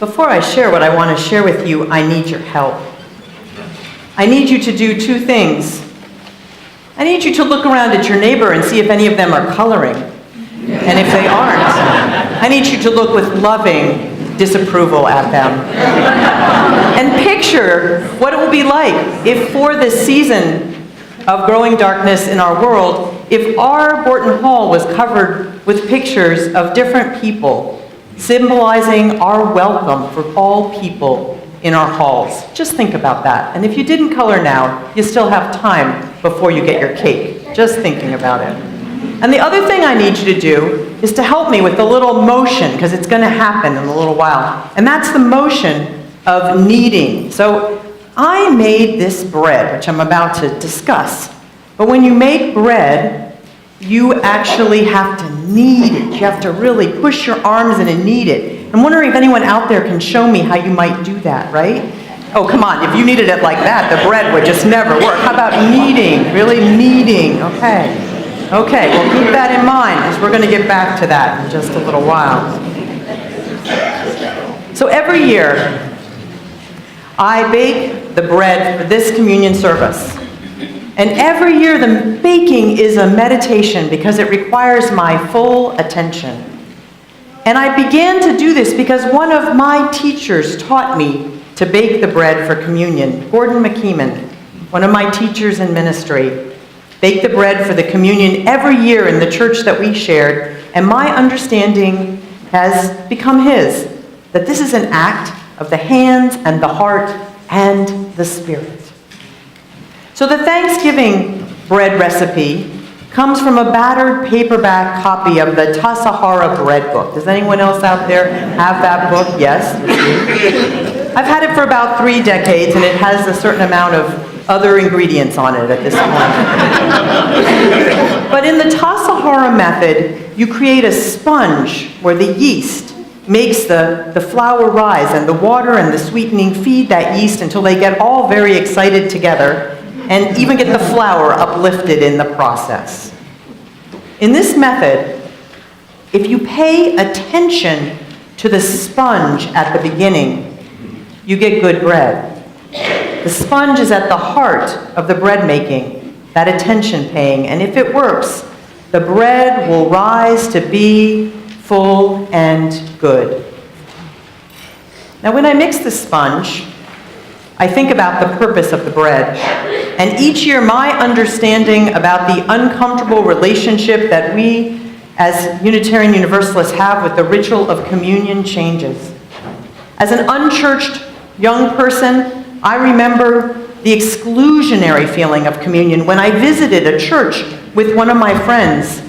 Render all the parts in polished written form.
Before I share what I want to share with you, I need your help. I need you to do two things. I need you to look around at your neighbor and see if any of them are coloring. And if they aren't, I need you to look with loving disapproval at them. And picture what it will be like if for this season of growing darkness in our world, if our Borton Hall was covered with pictures of different people symbolizing our welcome for all people in our halls. Just think about that. And if you didn't color now, you still have time before you get your cake. Just thinking about it. And the other thing I need you to do is to help me with the little motion, because it's going to happen in a little while. And that's the motion of kneading. So I made this bread, which I'm about to discuss. But when you make bread, you actually have to knead it. You have to really push your arms in and knead it. I'm wondering if anyone out there can show me how you might do that, right? Oh, come on. If you kneaded it like that, the bread would just never work. How about kneading? Really kneading. Okay. Okay, well, keep that in mind, because we're going to get back to that in just a little while. So every year, I bake the bread for this communion service. And every year, the baking is a meditation because it requires my full attention. And I began to do this because one of my teachers taught me to bake the bread for communion. Gordon McKeeman, one of my teachers in ministry, baked the bread for the communion every year in the church that we shared. And my understanding has become his, that this is an act of the hands and the heart and the spirit. So the Thanksgiving bread recipe comes from a battered paperback copy of the Takahashi bread book. Does anyone else out there have that book? Yes. I've had it for about 3 decades, and it has a certain amount of other ingredients on it at this point. But in the Takahashi method, you create a sponge where the yeast makes the flour rise, and the water and the sweetening feed that yeast until they get all very excited together, and even get the flour uplifted in the process. In this method, if you pay attention to the sponge at the beginning, you get good bread. The sponge is at the heart of the bread making, that attention paying, and if it works, the bread will rise to be full and good. Now, when I mix the sponge, I think about the purpose of the bread. And each year, my understanding about the uncomfortable relationship that we as Unitarian Universalists have with the ritual of communion changes. As an unchurched young person, I remember the exclusionary feeling of communion when I visited a church with one of my friends.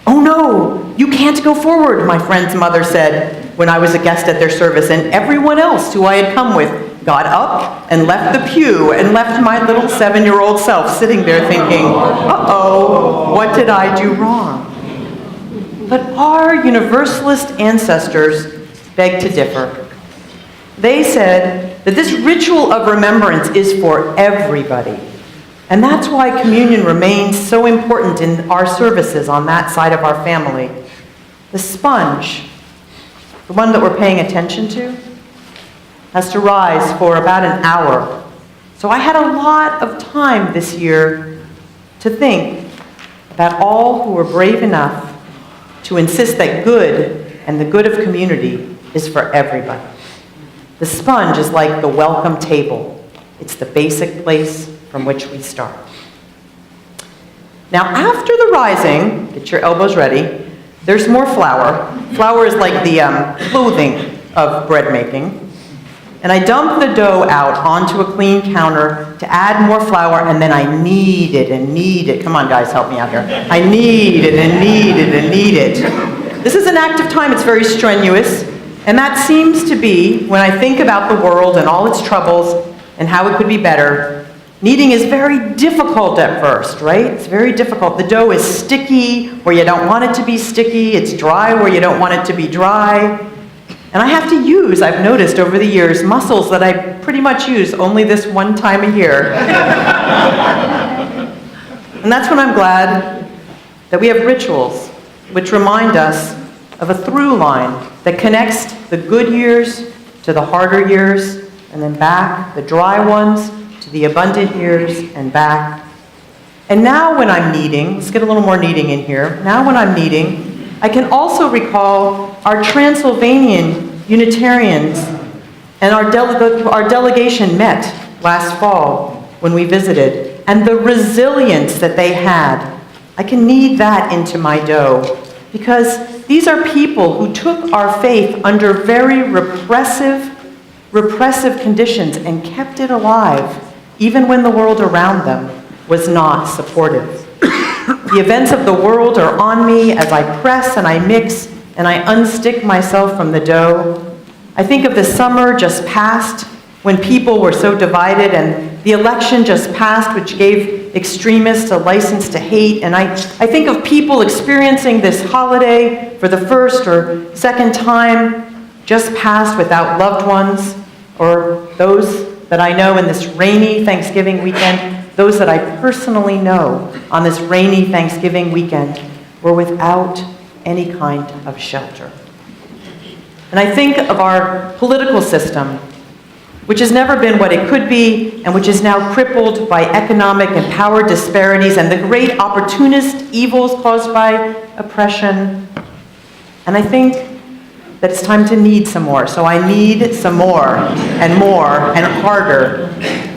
"Oh no, you can't go forward," my friend's mother said when I was a guest at their service, and everyone else who I had come with got up and left the pew and left my little 7-year-old self sitting there thinking, uh-oh, what did I do wrong? But our Universalist ancestors beg to differ. They said that this ritual of remembrance is for everybody. And that's why communion remains so important in our services on that side of our family. The sponge, the one that we're paying attention to, has to rise for about an hour. So I had a lot of time this year to think about all who were brave enough to insist that good and the good of community is for everybody. The sponge is like the welcome table. It's the basic place from which we start. Now, after the rising, get your elbows ready, there's more flour. Flour is like the clothing of bread making. And I dump the dough out onto a clean counter to add more flour, and then I knead it and knead it. Come on, guys, help me out here. I knead it and knead it and knead it. This is an act of time. It's very strenuous. And that seems to be, when I think about the world and all its troubles and how it could be better, kneading is very difficult at first, right? It's very difficult. The dough is sticky where you don't want it to be sticky. It's dry where you don't want it to be dry. And I have to use, I've noticed over the years, muscles that I pretty much use only this one time a year. And that's when I'm glad that we have rituals which remind us of a through line that connects the good years to the harder years, and then back, the dry ones to the abundant years, and back. And now when I'm kneading, let's get a little more kneading in here. Now when I'm kneading, I can also recall our Transylvanian Unitarians and our delegation met last fall when we visited, and the resilience that they had. I can knead that into my dough, because these are people who took our faith under very repressive conditions and kept it alive, even when the world around them was not supportive. The events of the world are on me as I press and I mix and I unstick myself from the dough. I think of the summer just past when people were so divided, and the election just passed, which gave extremists a license to hate. And I think of people experiencing this holiday for the first or second time just passed without loved ones, or those that I know in this rainy Thanksgiving weekend, those that I personally know on this rainy Thanksgiving weekend were without any kind of shelter. And I think of our political system, which has never been what it could be, and which is now crippled by economic and power disparities and the great opportunist evils caused by oppression. And I think that it's time to knead some more. So I knead some more and harder.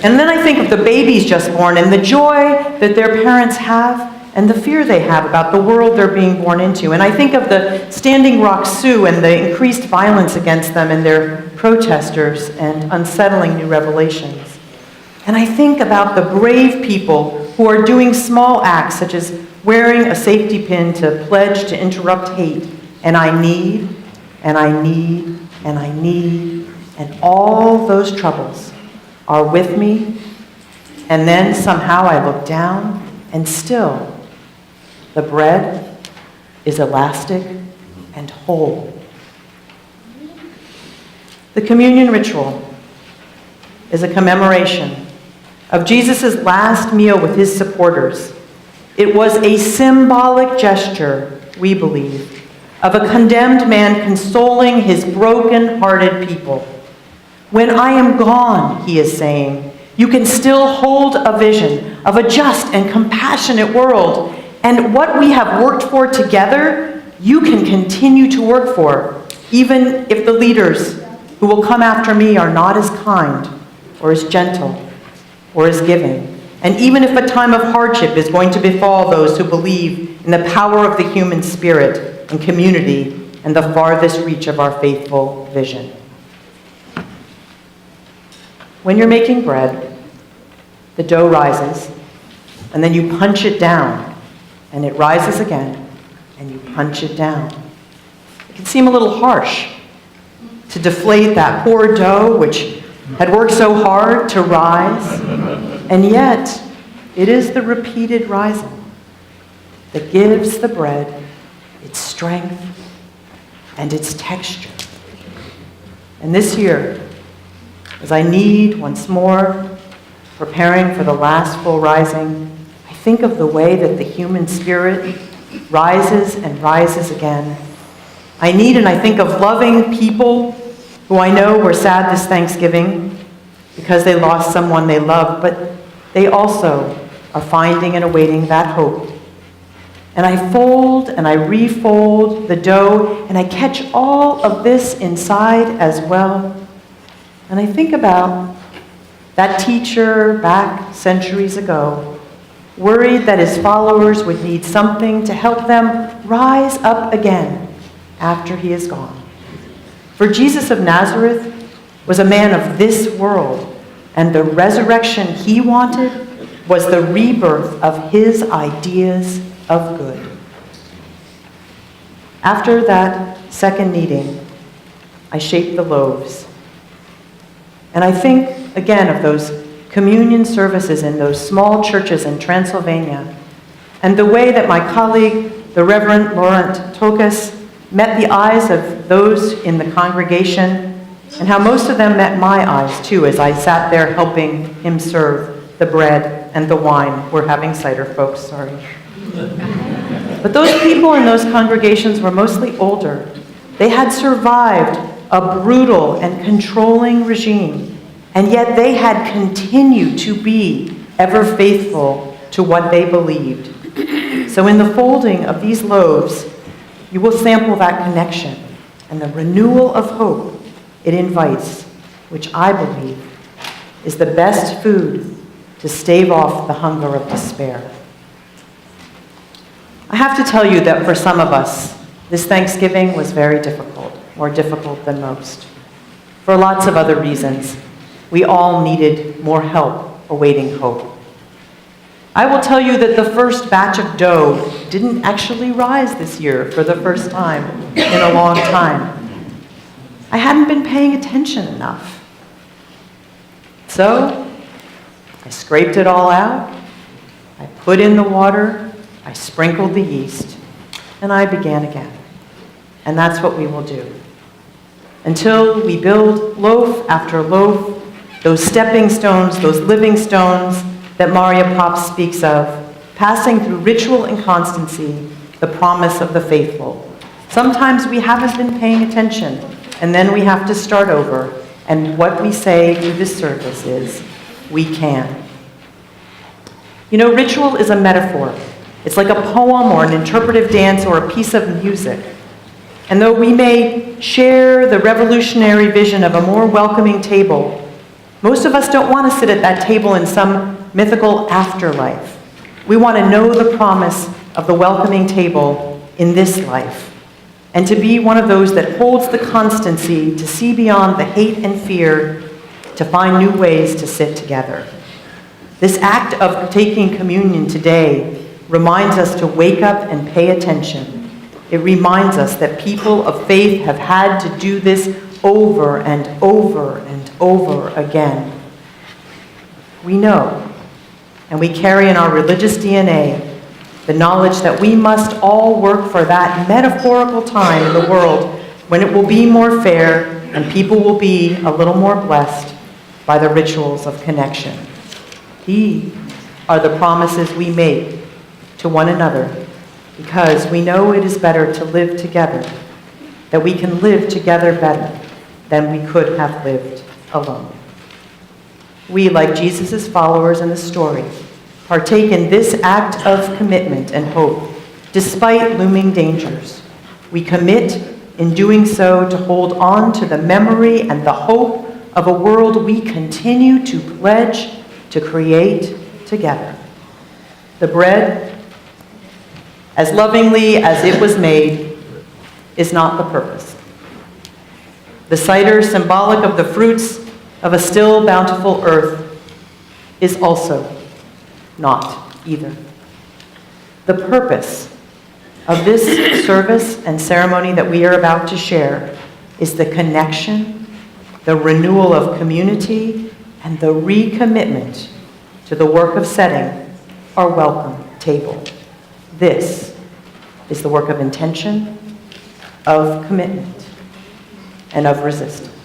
And then I think of the babies just born and the joy that their parents have and the fear they have about the world they're being born into. And I think of the Standing Rock Sioux and the increased violence against them and their protesters and unsettling new revelations. And I think about the brave people who are doing small acts, such as wearing a safety pin to pledge to interrupt hate. And I need, and I need, and I need, and all those troubles are with me. And then somehow I look down, and still, the bread is elastic and whole. The communion ritual is a commemoration of Jesus' last meal with his supporters. It was a symbolic gesture, we believe, of a condemned man consoling his broken-hearted people. When I am gone, he is saying, you can still hold a vision of a just and compassionate world. And what we have worked for together, you can continue to work for, even if the leaders who will come after me are not as kind or as gentle or as giving. And even if a time of hardship is going to befall those who believe in the power of the human spirit and community and the farthest reach of our faithful vision. When you're making bread, the dough rises, and then you punch it down, and it rises again, and you punch it down. It can seem a little harsh to deflate that poor dough which had worked so hard to rise, and yet it is the repeated rising that gives the bread its strength and its texture. And this year, as I knead once more, preparing for the last full rising, I think of the way that the human spirit rises and rises again. I knead and I think of loving people who I know were sad this Thanksgiving because they lost someone they loved, but they also are finding and awaiting that hope. And I fold and I refold the dough, and I catch all of this inside as well. And I think about that teacher back centuries ago, worried that his followers would need something to help them rise up again after he is gone. For Jesus of Nazareth was a man of this world, and the resurrection he wanted was the rebirth of his ideas of good. After that second kneading, I shaped the loaves. And I think, again, of those communion services in those small churches in Transylvania, and the way that my colleague, the Reverend Laurent Tokas, met the eyes of those in the congregation, and how most of them met my eyes, too, as I sat there helping him serve the bread and the wine. We're having cider, folks, sorry. But those people in those congregations were mostly older. They had survived a brutal and controlling regime, and yet they had continued to be ever faithful to what they believed. So in the folding of these loaves, you will sample that connection and the renewal of hope it invites, which I believe is the best food to stave off the hunger of despair. I have to tell you that for some of us, this Thanksgiving was very difficult, more difficult than most. For lots of other reasons, we all needed more help awaiting hope. I will tell you that the first batch of dough didn't actually rise this year for the first time in a long time. I hadn't been paying attention enough. So, I scraped it all out, I put in the water, I sprinkled the yeast, and I began again. And that's what we will do. Until we build loaf after loaf, those stepping stones, those living stones that Maria Pop speaks of, passing through ritual and constancy, the promise of the faithful. Sometimes we haven't been paying attention, and then we have to start over, and what we say through this service is, we can. You know, ritual is a metaphor. It's like a poem or an interpretive dance or a piece of music. And though we may share the revolutionary vision of a more welcoming table, most of us don't want to sit at that table in some mythical afterlife. We want to know the promise of the welcoming table in this life, and to be one of those that holds the constancy to see beyond the hate and fear, to find new ways to sit together. This act of taking communion today reminds us to wake up and pay attention. It reminds us that people of faith have had to do this over and over and over again. We know, and we carry in our religious DNA, the knowledge that we must all work for that metaphorical time in the world when it will be more fair and people will be a little more blessed by the rituals of connection. These are the promises we make to one another because we know it is better to live together, that we can live together better than we could have lived alone. We, like Jesus' followers in the story, partake in this act of commitment and hope, despite looming dangers. We commit in doing so to hold on to the memory and the hope of a world we continue to pledge to create together. The bread, as lovingly as it was made, is not the purpose. The cider, symbolic of the fruits of a still bountiful earth, is also not either. The purpose of this service and ceremony that we are about to share is the connection, the renewal of community, and the recommitment to the work of setting our welcome table. This is the work of intention, of commitment, and of resistance.